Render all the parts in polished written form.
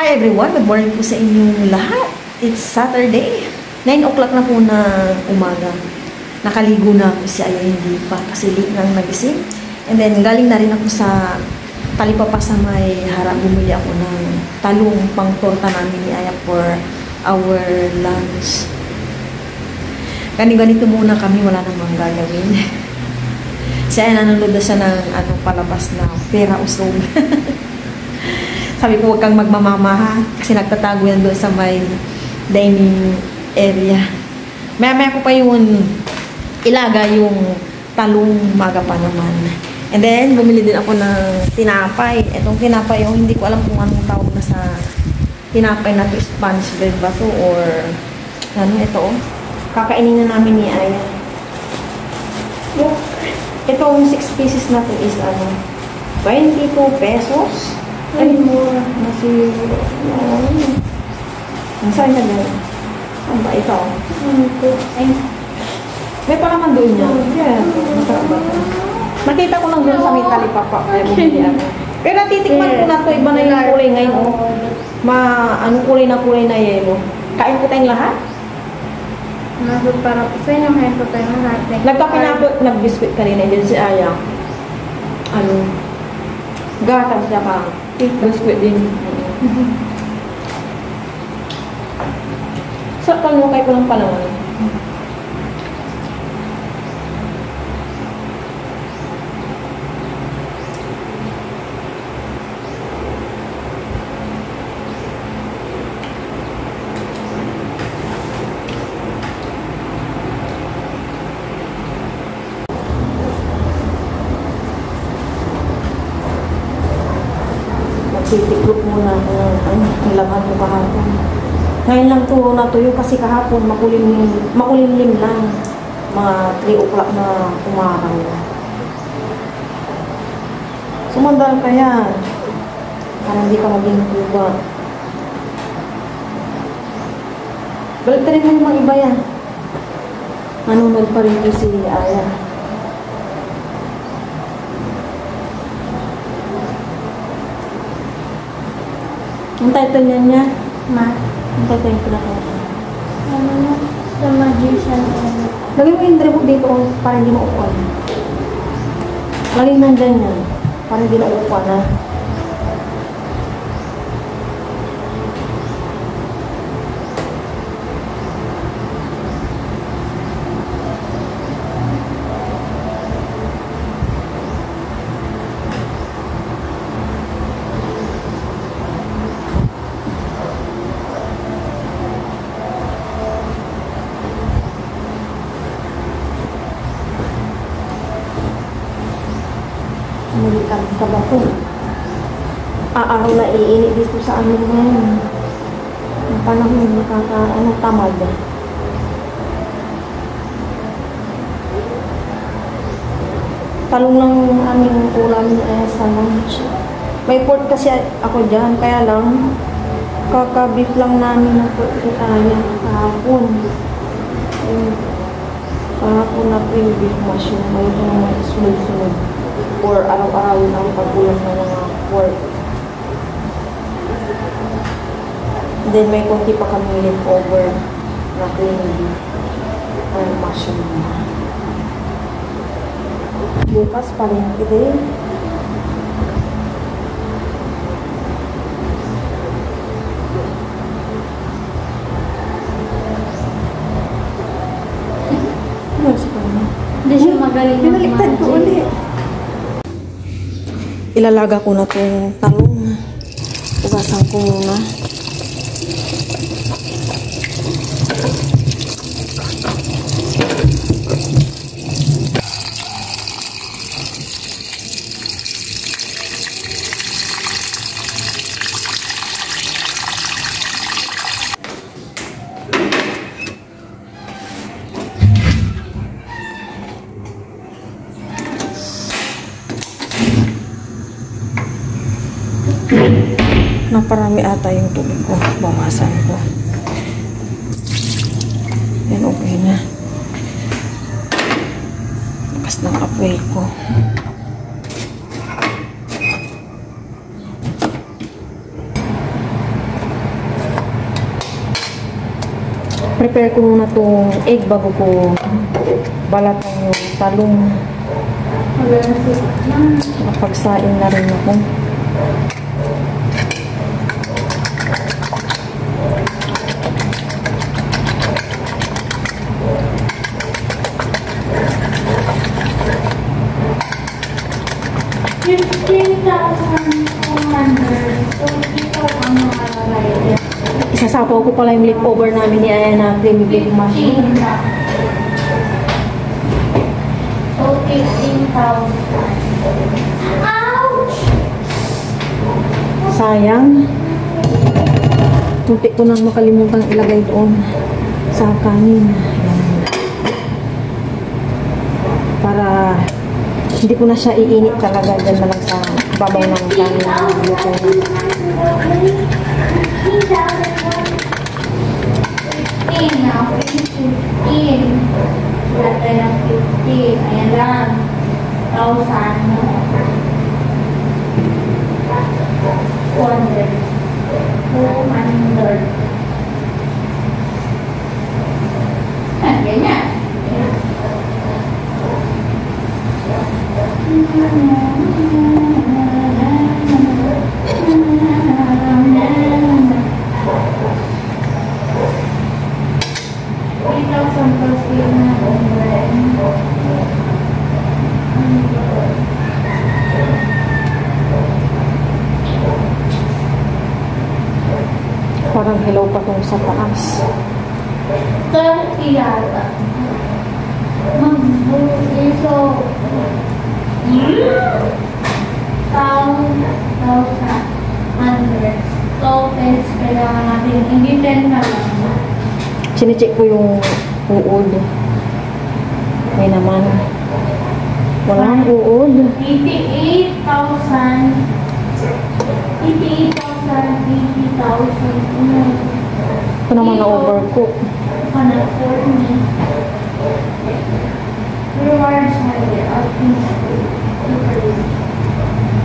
Hi everyone, good morning po sa inyong lahat. It's Saturday, 9 o'clock na po na umaga. Nakaligo na ako si Aya, hindi pa kasi late nang nagising. And then galing na rin ako sa Talipapa sa may harap. Bumili ako ng talong pang torta namin ni Aya for our lunch. Ganito muna kami, wala namang gagawin. Si Aya nanonood na siya ng palabas na Pera Usog. Sabi ko, huwag kang magmamamaha kasi nagtatago yan doon sa may dining area. Maya-maya ko pa yun ilaga yung talong maga pa naman. And then, bumili din ako ng tinapay. Itong tinapay yung hindi ko alam kung anong tawag na sa tinapay na to, Spanish bread ba to or ano ito. Kakainin na namin ni Aya. Itong 6 pieces na to is 22 pesos. Ay, mura. Kasi, saan ka dyan? Saan ba? Ito. Ay, may pa naman doon yan. Yeah. Masarap ba? Nakita ko lang doon sa may Talipapa. Ay, bumili ako. Pero natitikman ko na to. Iba na yung kulay ngayon. Anong kulay na yelo. Kain po tayong lahat? Parang isa yung kain po tayong lahat. Nagkapinapot, nag-biscuit ka rin. Diyan si Aya. Gatas siya parang. Biscuit din. Sa kalmukay ko lang pala ngayon. Titiklop muna ang laman ko kahapon. Ngayon lang ito natuyo kasi kahapon makulimlim lang. Mga 3 o'clock na umaraw. Sumandal kaya para hindi ka maging tuba. Balik ka rin mo yung mga iba yan. Nanonood pa rin si Aya. Ang title niya? Ang title yung pinaka-title. Ano na? The Magician. Lagay mo yung dribble dito para hindi maupuan. Lagay mo nandyan yan para hindi maupuan ha. Mulikan ka ba ito? Araw na iinit dito sa amin ngayon. Ang panahon tamad. Talong lang aming ulam sa lunch. May pork kasi ako dyan, kaya lang kakabit lang namin ng pork kaya kahapon. Kahapon na po yung beef mushroom. May sunod-sunod. Or araw-araw ng pagbulang ng mga pork. Then may konti pa kami leftover na cream beef or mushroom. Bukas pa rin din. Ano sa kanya? Hindi siya magaling. Pinaliktad ko ulit. Ilalaga ko na itong talong. Ugasan ko muna. Naparami ata yung tubig ko. Bawasan ko. Yan, okay na. Lakas ng apoy ko. Prepare ko muna tong egg bago ko balatan yung talong. Napagsain na rin ako. Isasapaw ko pala yung leftover namin ni Aya na creamy bake mushroom. So, 15,000. Ouch! Sayang. Munti ko nang makalimutang ilagay doon sa kanin. Ayan. Para hindi ko na siya iinit talaga. Diyan na lang sa babaw ng kanin. Luto na. 15 now, 15. Lagay ng 15. Ayan lang. 1,000. 200. 200. Ganyan. Parang hello pa tong sa taas. 30 yata. Magbuti. So, 1,000. So, pens kailangan natin. Hindi 10 na lang. Sinicheck ko yung uod. May naman. Walang uod. 88,000. 80,000. Ito naman na-overcook. Para for me. Rewards my dear.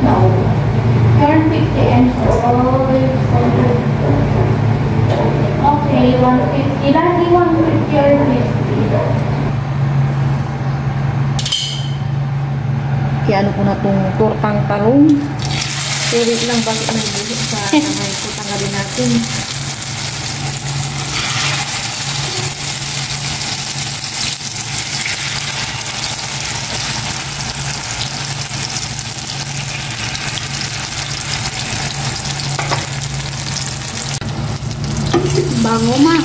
No. Turn 50 and always okay, 150. Lagi 150 or 50. Kaya ano ko na itong tortang talong. Pero wait lang, bakit may buhok sa kamay ko? Tanggalin natin. Bango ma.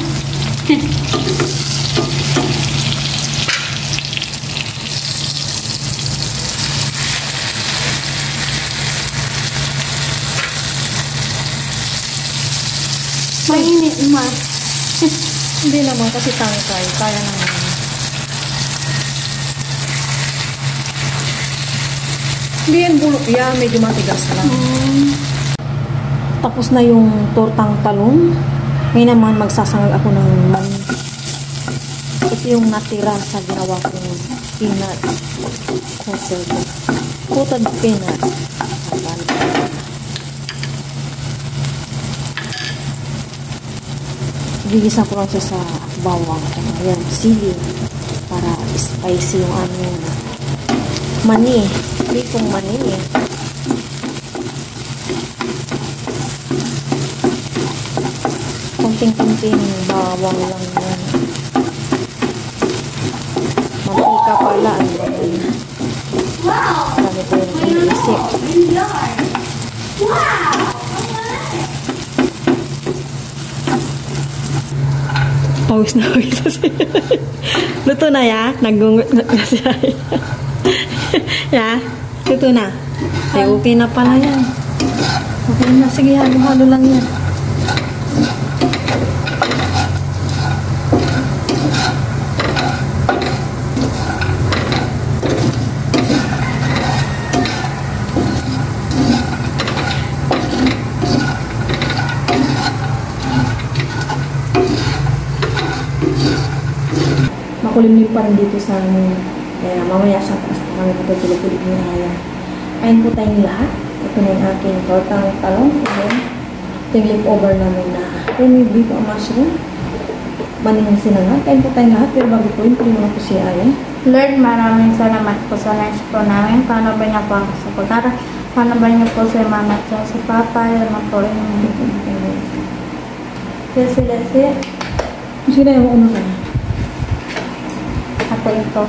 Mainit ma. Hindi naman kasi tangkay. Kaya naman. Hindi yan bulok yan. Medyo matigas lang. Tapos na yung tortang talong. Ngayon naman magsasangag ako ng mani. Ito yung natira sa ginawa kong peanut coated peanut. Gigisa ko lang siya sa bawang. Ayan, sili. Para spicy yung aming mani. Pritong mani eh. Kunting-kunting bawang lang yan. Mantika pala. Ano ba yan? Kami po yung inisip. Pawis na pawis na siya. Luto na ya? Nagungot na siya. Ya? Luto na? Ay, okay na pala yan. Okay na. Sige, halo-halo lang yan. Makulimlim pa rin dito sa amin. Kaya mamaya sa kami patutulog ulit ni Aya. Kain po tayong lahat. Ito na yung aking tortang talong. Ito yung leftover namin na creamy beef mushroom. maningan sinangan. Kain po tayong lahat. Pero bago po yun, pag muna po si Aya. Lord, maraming salamat po sa nurse po namin. Paano ba niya po ako sa pag-aral? Paano ba niya po si mama at si papa? Yan na po yung Lesi. Sige na yung una ka. Ako ito.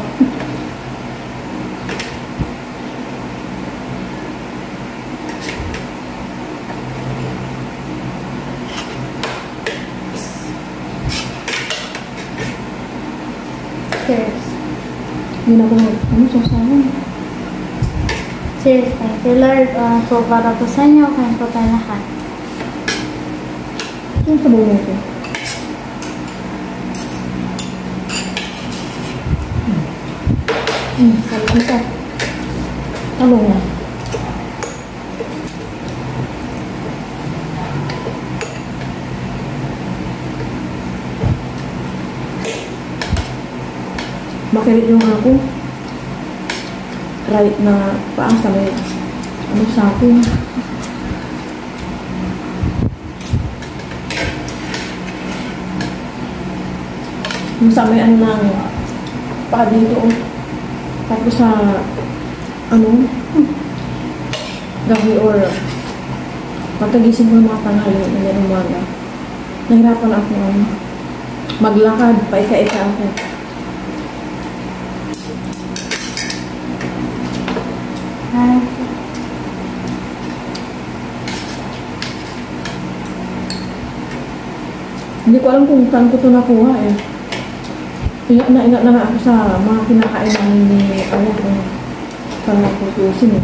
Cheers. Hindi na ako sasawa. Cheers. Thank you, Lord. So, para po sa inyo, kain po tayo lahat. Yung sabaw mo ito. Sabi ka. Talong na. Makilit yung ako. Right na paang sa may ano sa akin. Yung sa may ano lang pa dito. Tapos sa ano gabi or pagkagising ko ng mga tanghali ng umaga. Nahirapan ako maglakad, paika-ika ako. Hindi ko alam kung saan ko ito nakuha eh. Ingat na nga ako sa mga kinakain namin ni ano kung saan nakutusin eh.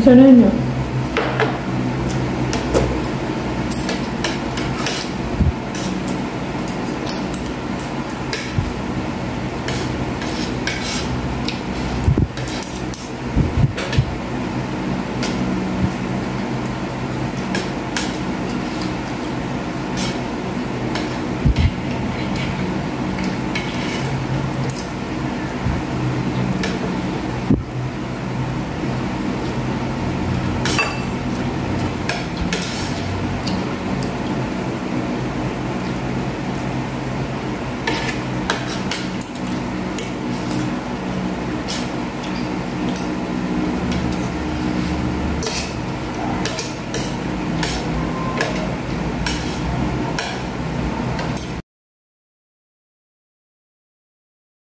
Sana nyo.